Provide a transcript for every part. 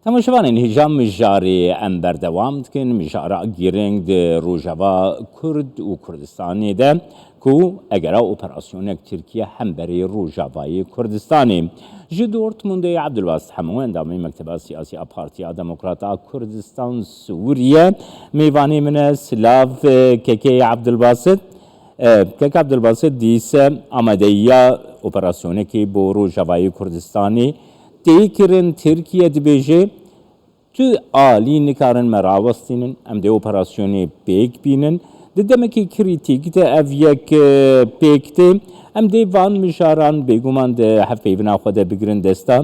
اما شوان انهجام مجاري ام بردوام دکن مجارا گیرنگ ده روجاوا کرد و کردستانی ده کو اگر اپراسیونک ترکیه هم برای روجاوای کردستانی جی دورتمونده عبدالباسط حمو اندامی مکتب سیاسی پارتیا دموکراتا کردستان سوریه میوانی من سلاف ککی عبدالباسط کک عبدالباسط دیسه آمدهیا اپراسیونه که با روجاوای کردستانی تیکرن ترکیه دبیجه تو عالی نکارن مراوستینن ام ده اپراسیونی پیک بینن دمکی کریتیک ده اف یک پیکته ام ده وان مشاران بگومان ده حفی بنا خود بگرن دستا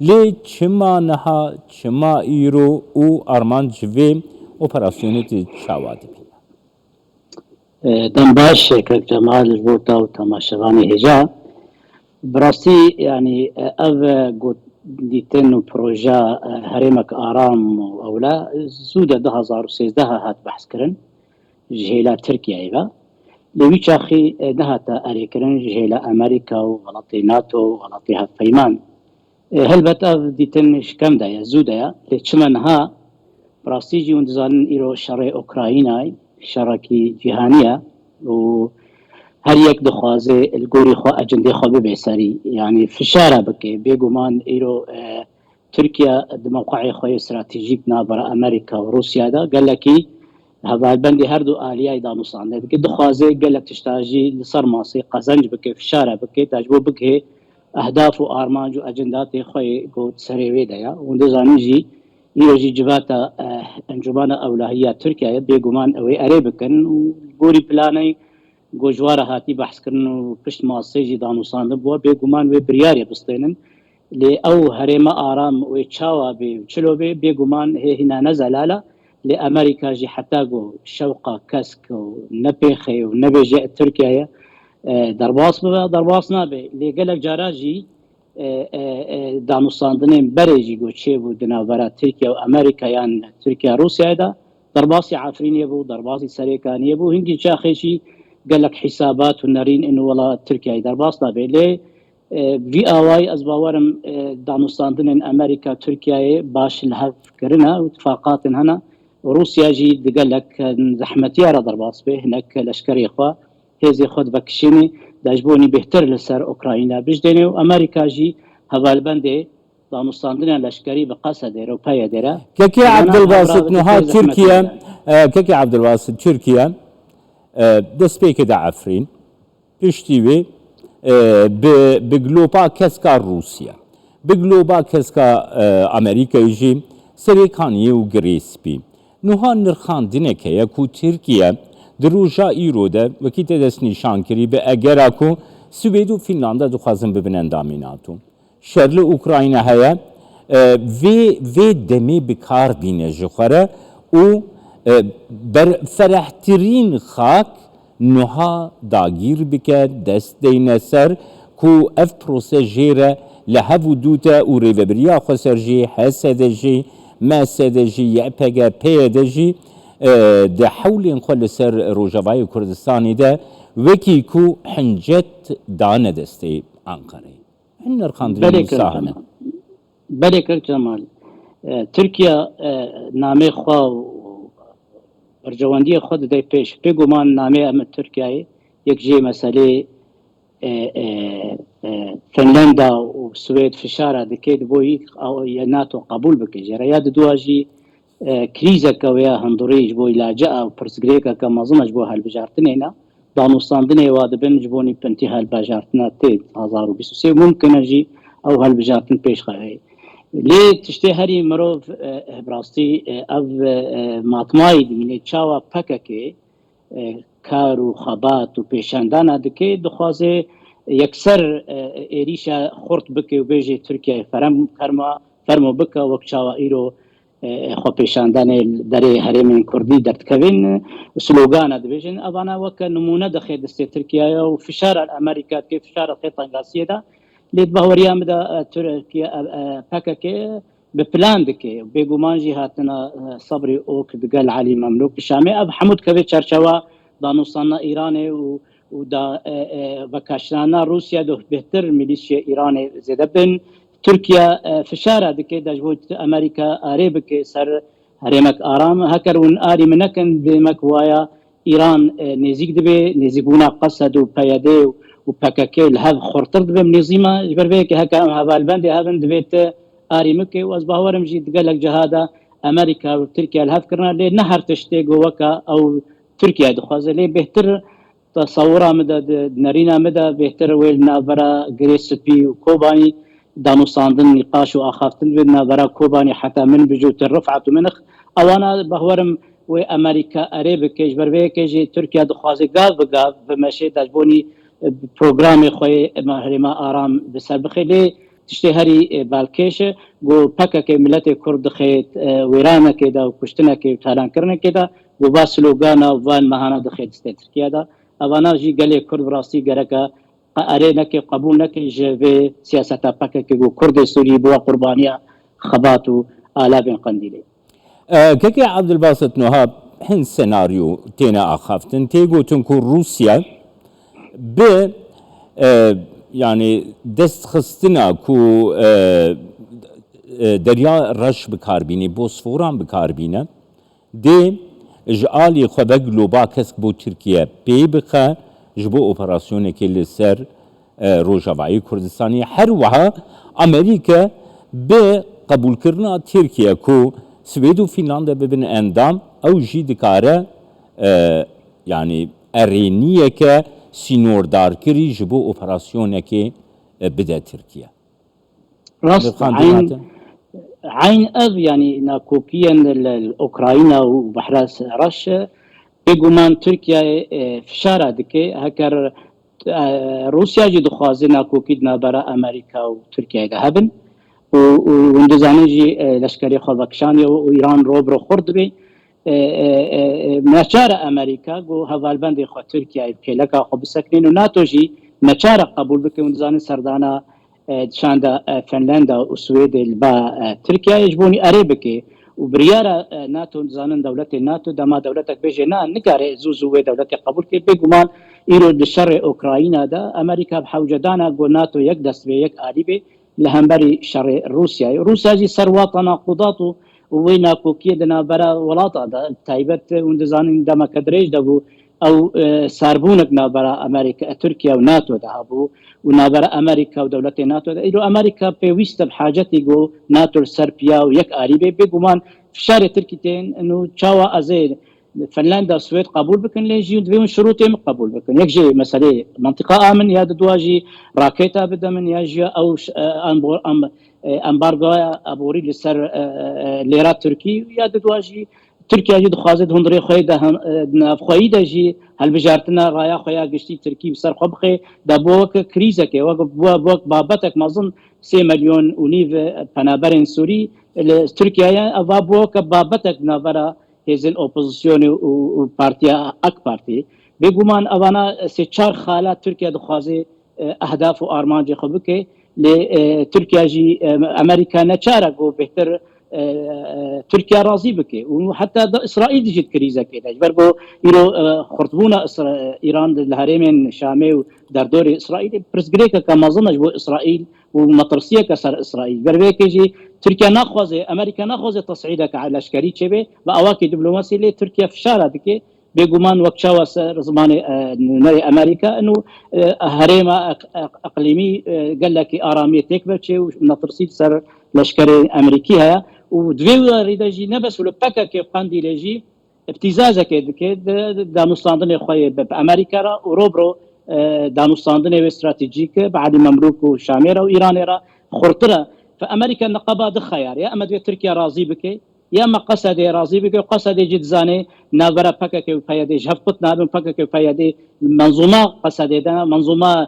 لی چما نها چما ایرو او ارمان جوی اپراسیونی تی چاواده بین دم باش شکر جمال بوتا و تماشاوانی هجا براستی يعني اف قد دیتن و پروژه هرمک آرام و اولا زود 2013 هات بحث کرن جهیلا ترکیه ایبا لوی چاخی نهاتا اری کرن جهیلا امریکا و غلطی ناتو و غلطی هفیمان هلبت اف دیتن شکم دایا زود دایا لیچمن ها براستی جی وندزانن ایرو شر اوکراینای شرکی جهانیه و هر یک دخوازه الگوری خو اجنده خو ببسری يعني فشاره بكي بيغمان ايرو تركيا موقع خو استراتيجيك نابر امريكا وروسيا دا قال لك هذا البندي هردو الياي دا مصانه بكي دخوازه قال لك تشتاجي لصر ماسي قزنج بكي فشاره بكي تجربه بكي اهداف وارمانج واجندات خو قوت سريوي دا وندزانيجي يجي جباتا انجمان اولهيه تركيا بيغمان اوي اريبكن وغوري بلاني گوجوار هاتی بحث کردن و پشت ماسیجی دانوسان بوا بگومان و بریاری بستینن لی او هرما آرام و چاوا به چلو به بگومان هنا نزلالا لی امریکا جی حتی گو شوقا کسک و نپیخی و نبیجه ترکیه درباس بوا درباس نابه لی گلک جارا جی دانوساندنین بریجی گو چه بود ناورا ترکیه و امریکا یان ترکیه روسیه دا درباسی عفرینیه بو درباسی سریکانیه بو هنگی چاخیشی قال لك حسابات ونرين انه والله تركيا درباصنا بيلي في اواي ازباورم دانوستاندن امريكا تركيا باش الهف كرنا واتفاقات هنا وروسيا جي قال لك زحمتي على درباص به هناك لشكري اخوا هذي خد بكشيني داجبوني بهتر لسر اوكرانيا بجدني وامريكا جي هبالبندي دانوستاندن لشكري بقصد اوروبا ديرا كيكي عبد الباسط نها تركيا كيكي عبد الباسط تركيا دست پیک دا عفرین پشتیوی بگلوبا کسکا روسیا بگلوبا کسکا امریکا جی سریکانی و گریسپی نوها نرخان دینه که یکو ترکیه دروجا ایرو ده وکیت دست نشان کری به اگر اکو سوید و فنلاندا دخوازم ببینن دامیناتو شرل اوکراین هیا و دمی بکار بینه جخوره و بر فرحترین خاک نها داگیر بکه دست دینه سر کو اف پروسه جیره لحو دوتا و ریوبریا خسر جی حسد جی مسد جی یپگه پیده جی ده حولین خل سر روجاوای کردستانی ده وکی کو حنجت دانه دستی انقره این نرخاندرین مساهمه بله کرد جمال ترکیه نامه خواه برجواندی خود دی پیش بگومان نامه ام ترکیه یک جی مسئله فنلندا و سوید فشاره دکید بوی او ناتو قبول بکه جریاد دواجی کریزه که ویا هندوریج بوی لاجا و پرسگریکا که مازنج بو هل بجارتنینا دانوستاندنه وادبن جبونی پنتی هل بجارتنا تید 2023 ممکن جی او هل بجارتن پیش خواهی لی تشتی هری مروف براستی او ماتمایی دیمینه چاوا پکه که کار و خبات و پیشندانه دکه دخوازه یکسر ایریشا خورد بکه و بیجه ترکیه فرمو بکه وک چاوا ایرو خو پیشندانه داره هرمین کردی درتکوین سلوگانه دبیجن اوانا وک نمونه دخی دسته ترکیه و فشار الامریکات که فشار خیطان گاسیه ده لید باوریم دا ترکیه پکه بپلان دکه بگومان جی هاتنا صبری اوک دگل علی مملوک شامه اب حمود کوی چرچوا دانوستانا ایران و دا وکاشنانا روسیا دو بهتر میلیشیا ایران زده بن تركيا فشارة دكي دجبوت أمريكا أريبك سر هرمك آرام هكرون آري منكن بمك ويا إيران نزيك دبي نزيكونا قصد وبيادي وبكاكي الهاب خورتر دبي منظيمة جبر بيك هكا هبالبندي هابن دبيت آري مكي وأصبحورم جيد قالك جهادا أمريكا وتركيا الهاب كرنا لي نهر تشتيق وكا أو تركيا دخوازة لي بهتر تصورا مدى نرينا مدى بهتر ويلنا برا جريسبي وكوباني دانو صاندن نقاش واخافتن بدنا برا كوباني حتى من بجوت الرفعة منخ اوانا بهورم و امريكا اريب كيج بربي كيجي تركيا دخوازي قاف بقاف بمشي دجبوني بروجرام خوي مهرما ارام بسر بخيلي تشتهري بالكيش جو بكا كي ملت كرد خيت ويرانا كده وكشتنا كي تالان كرنا كده وباسلوغانا وفان مهانا دخيت تركيا دا اوانا جي قالي كرد براسي قرقا ارينا كي قبول نكي جي سياسة بكا كي كرد سوري بوا قربانيا خباتو آلاف قنديلي كيكي عبد الباسط نهاب هن سيناريو تينا اخافتن تيجو تنكو روسيا ب يعني دست خستنا كو دريا رش بكاربيني بوسفوران بكاربينه دي جعالي خبق لوبا كسك بو تركيا بي بخا جبو اوبراسيون كي لسر روجاوایی کردستانی هر وها امریکا به قبول کردن ترکیه کو سوید و فنلند ببین اندام او جی دکاره yani ارینیه که سینوردار کری جبو اپراسیونه که بده ترکیه راست عين أب يعني ناكوكيا الأوكرانيا وبحراس رشا بيجومان تركيا فشارة دكي هكر روسيا جي دخوازي ناكوكيدنا برا أمريكا وتركيا هبن وندزاني جي لشكري خلبكشاني وإيران روبرو خورد بي نشار أمريكا جو هفالبندي خو تركيا بكيلكا خو بسكنين وناتو جي نشار قبول بكي وندزاني سردانا شاندا فنلندا وسويد البا تركيا يجبوني أريبكي وبريارة ناتو زانن دولة ناتو دما دولتك بيجينا نقاري زوزوه دولتي قبول كي بيقومان إيرو لشر أوكراينا دا أمريكا بحوجدانا قو ناتو يك دست بي يك آلي بي لهمبري شر روسيا جي سروا تناقضاتو وينا كوكي دنا برا ولاطا دا تايبت وندزانن دما كدريج دابو او ساربونك نابرا امريكا تركيا وناتو دهابو ونابرا امريكا ودولة ناتو ده إلو امريكا بيويست بحاجتي جو ناتو سربيا ويك آريبي بيقومان في شارع تركيتين انو تشاوا ازي فنلندا السويد قبول بكن ليجي ودبيون شروطهم قبول بكن يكجي مسألة منطقة آمن يا دواجي راكيتا بدا من يجي او امبارغو ابوري لسر ليرات تركي يا دواجي تركيا جد خوازد هندري خويدا نافخويدا جي هالبجارتنا رايا خويا قشتي تركي بسر خبخي دا بوك كريزه كي بوك بابتك ما ظن 3 مليون ونيف بنابرين سوري تركيا افا بوك بابتك نافرا هزل اوبوزيسيون وبارتيا اك بارتي بيغمان افانا سيچار خالات تركيا دخوازي اهداف وارمانجي خبكي لتركيا جي امريكا نچارا بهتر تركيا راضي بك وحتى اسرائيل جت كريزه كده برضو يرو خرطبونا ايران الهرمين شامي ودردور اسرائيل برسغريكا كما ظنج بو اسرائيل ومطرسيه كسر اسرائيل بربيك يجي تركيا ناخذ امريكا ناخذ تصعيدك على لشكري تشبي باواكي دبلوماسي لي تركيا في شارع بك بيغمان وكشاوا زمان امريكا انه هريمه اقليمي قال لك اراميه تكبر ونطرسيد سر لشكري امريكيه ودوي ريداجي نبس ولا باكا كي قاندي لجي ابتزازه كي دانوستاندن خويا بامريكا وروبرو دانوستاندن استراتيجيك بعد مملوك وشاميره وايران را خرطره فامريكا نقابه دخيار يا اما تركيا راضي بك يا اما قصد راضي بك وقصد جد زاني نابرا باكا كي فيادي جفقت نابن باكا كي فيادي منظومه قصد ده منظومه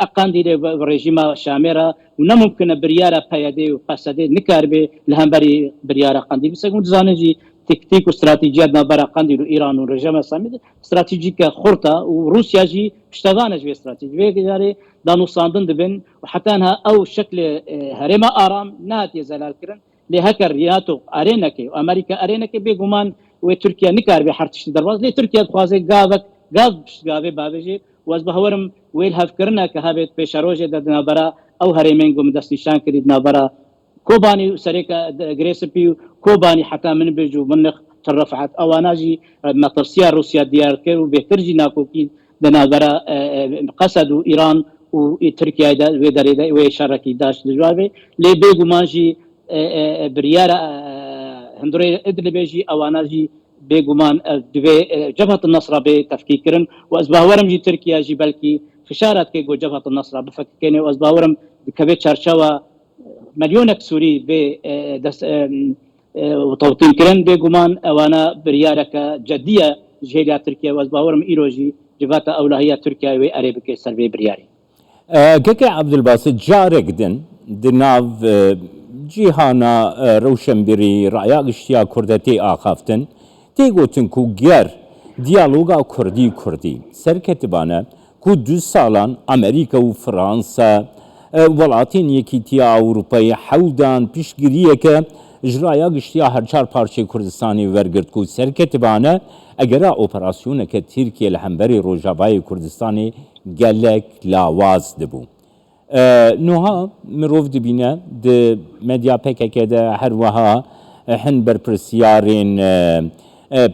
اقاندي ريجيما شاميره ونممكن برياره بايدي وقصدي نكاربي لهمبري برياره قاندي بس زانجي تكتيك واستراتيجيات نابرا قاندي ايران ورجما سامد استراتيجيكا خرطه وروسيا جي اشتغلنا جي استراتيجي يعني دانو صاندن دبن وحتى انها او شكل هرما ارام نات يزلال كرن لهكر رياتو ارينكي وامريكا ارينكي بيغمان وتركيا نكاربي حرتش درواز لي تركيا خوازي غاف بابجي واز بهورم ويل هاف كرنا كهابت بشروجه دنا برا او هرمين قوم دستي شان كريد نابرا كوباني سريكا جريسبي كوباني حتى من بيجو منخ ترفعت اواناجي مطرسيا روسيا ديار كيرو بهترجي ناكوكي دنابرا قصدوا ايران وتركيا دا وداري وشاركي داش دجوابي لي بيجو ماجي بريارة هندوري ادلبيجي اواناجي بيجومان دوي جبهة النصرة بتفكيكرن وازباورم جي تركيا جي بلكي فشارات كيجو جبهة النصرة بفككيني وازباورم كبيت شارشوا مليونك سوري ب دس وتوطين كرن بيجومان اوانا بريارك جدية جهيليا تركيا وازباورم ايروجي جبهة اولهية تركيا وي اريبكي سربي برياري كيكي عبد الباسط جارك دناف جیهانا روشنبری رأیا اشتیا کردتی آخافتن تیگوتن کو گر دیالوگا کردی سرکتبانه کو 2 سالان امریکا و فرانسا ولاتین یکیتیا اروپای حودان پیشگیریه که اجرaya اشتیا هر 4 parça کردستانی ورگرد کو سرکتبانه اگر اپراسیونه که ترکیه لهمبری روجاوای کردستانی گلک لاواز دبو نوها مروف دبینه د مدیا PKK ده هر وها هن برپرسیارین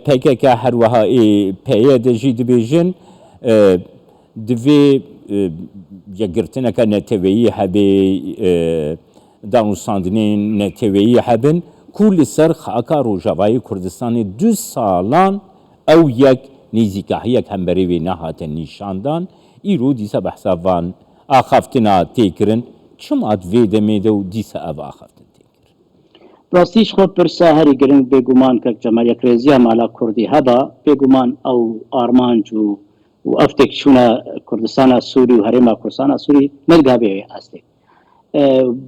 PKK هر وها پیه ده جی دبیجن دوی یگرتنه که نتویی هبی دانوستاندنین نتویی هبن کل سر خاکا روجاوای کردستانی 2 سالان او یک نیزیکاهی یک همبری و نهات نیشاندان ایرو دیسا بحثابان آخافتنا تیکرن چم ادوی دمیده و دیسا او آخافتن تیکر راستیش خود پرسا هری گرنگ بگومان که جمعیت ریزیا مالا کردی هبا بگومان او آرمانج و افتک شونا کردستان سوری و هرما کردستان سوری نلگا بیوی هسته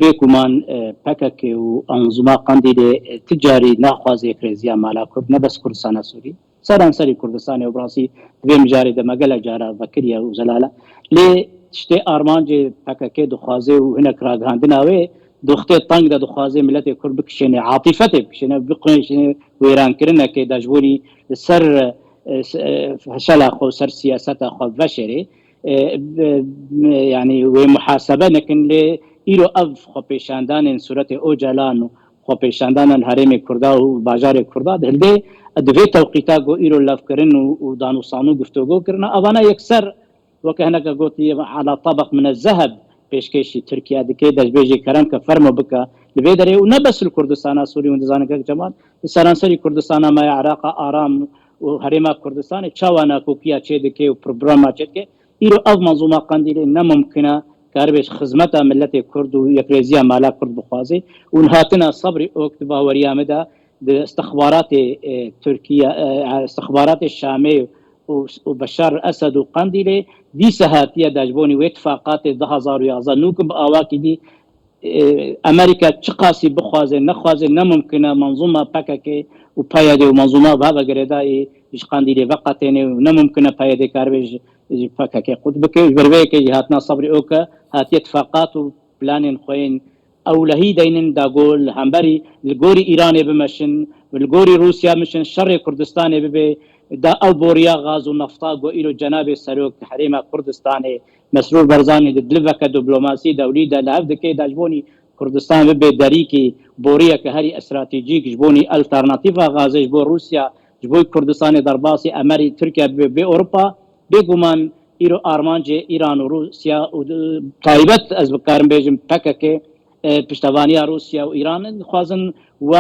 بگومان PKK و انظمه قندیل تجاری نخوازی ریزیا مالا کرد نبس کردستان سوری سرانسری کردستان و براسی دویم جاری دمگل جارا وکریه و زلاله لی تشتي ارمانج PKK دخوازه و هناك راغاندناوي دخته طنگ دا دخوازه ملت كرد بكشنه عاطفته بكشنه بقنشنه ويران كرنا كي داجبوني سر فشل خو سر سياسه خو بشري يعني ومحاسبه لكن ل ايرو اف خو پیشاندان صورت اوجلان خو پیشاندان حرم کردا و بازار کردا دلده ادوی توقیتا گو ايرو لاف کرن و دانو سانو گفتگو کرنا اوانا يكسر وكهناك قلتي على طبق من الذهب بيشكيشي تركيا دكي دجبيجي كرم كفرمو بكا لبيدري ونبس الكردستان سوري وندزانك جمال سرانسري كردستان ما عراق آرام وهرما كردستان تشاوانا كوكيا تشيدكي وبروجراما تشيدكي ايرو اف منظومه قنديل ان ممكنه كاربش خدمتها ملتي كرد ويكريزيا مالا كرد بخوازي ونهاتنا صبري وكتبها وريامدا استخبارات تركيا استخبارات الشاميه وبشار الاسد وقنديله دي سهاتيه داجبوني واتفاقات 2011 نوكم باواكي دي امريكا تشقاسي بخوازي نخوازي نممكنه منظومه PKK وبايدي ومنظومه بابا غريداي قنديله فقطين نممكنه بايدي كاربج PKK قد بكي بربيك هاتنا صبري اوكا هات اتفاقات وبلانين خوين اولهي دينن داغول همبري الغوري ايراني بمشن والغوري روسيا مشن شر كردستان ببي دا او بوريا غاز ونفطا جو الى جناب سروك حريمه كردستان مسرور برزاني دلفك دبلوماسي دولي دا لعبد كي داجبوني كردستان ببي داريكي بوريا كهري استراتيجيك جبوني الترناتيفا غاز جبو روسيا جبو كردستان درباسي امري تركيا باوروبا بيغمان ايرو ارمانجي ايران وروسيا طيبت از بكارم بيجم PKK پشتوانیا روسیا و ایران خوازن و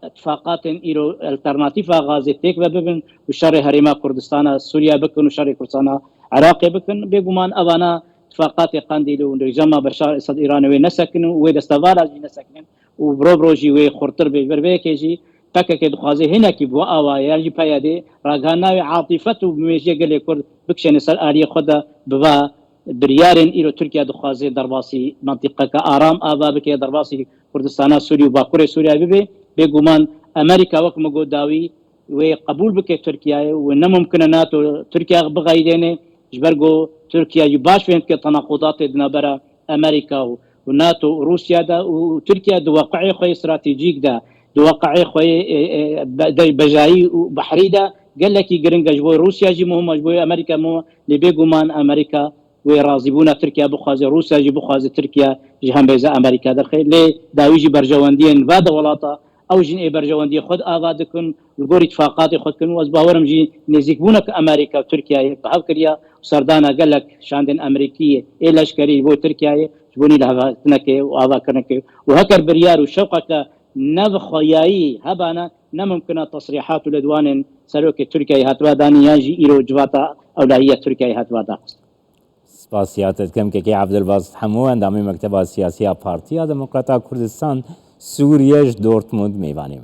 اتفاقات ایرو الترناتیفا غازی تک و ببن و شر هرما کردستان سوریا بکن و شر کردستان عراق بکن بگمان اوانا اتفاقات قندیل و جمع بشار اسد ایران و نسکن و دستوار از نسکن و بروجی و خورتر به کیجی PKK دخوازی هنا کی بو اوا یعنی پیاده راگانا عاطفه و میشه گلی کرد بکشن سر آری خدا بوا بريارين إلى تركيا دخوازي درباسي منطقة كآرام آبا بكي درباسي كردستان سوري وباكوري سوريا ببي بيقومان أمريكا وكما قداوي وقبول بكي تركيا ونممكن ناتو تركيا بغايديني جبرقو تركيا يباش فين كتناقضات دنابرا أمريكا وناتو وروسيا دا وتركيا دو واقعي خوي استراتيجيك دا دو واقعي خوي بجاي وبحري دا قال لك يقرنق جبوي روسيا جي مهم جبوي أمريكا مو اللي بيقومان أمريكا وراضي بونا تركيا بخوازي روسيا جي بخوازي تركيا جي هم بيزا امريكا دخل لي داويجي برجواندين فادا ولاطه او جين اي برجواندي خد اغاد كن الغور اتفاقات خد كن واز باورم جي نزيك بونا امريكا وتركيا بهاو كريا سردانا قال لك شاندن امريكيه اي لشكري بو تركيا جبوني لها تنكي واذا كنكي وهكر بريار وشوقك نبخياي هبانا نممكن تصريحات الادوان سروك تركيا هاتوا داني ياجي ايرو جواتا اولهيه تركيا هاتوا دا سپاسیاتت کم که عبدالباسط حمو اندامی مکتب سیاسی پارتیا دموکراتا کردستان سوریش دورتموند میوانی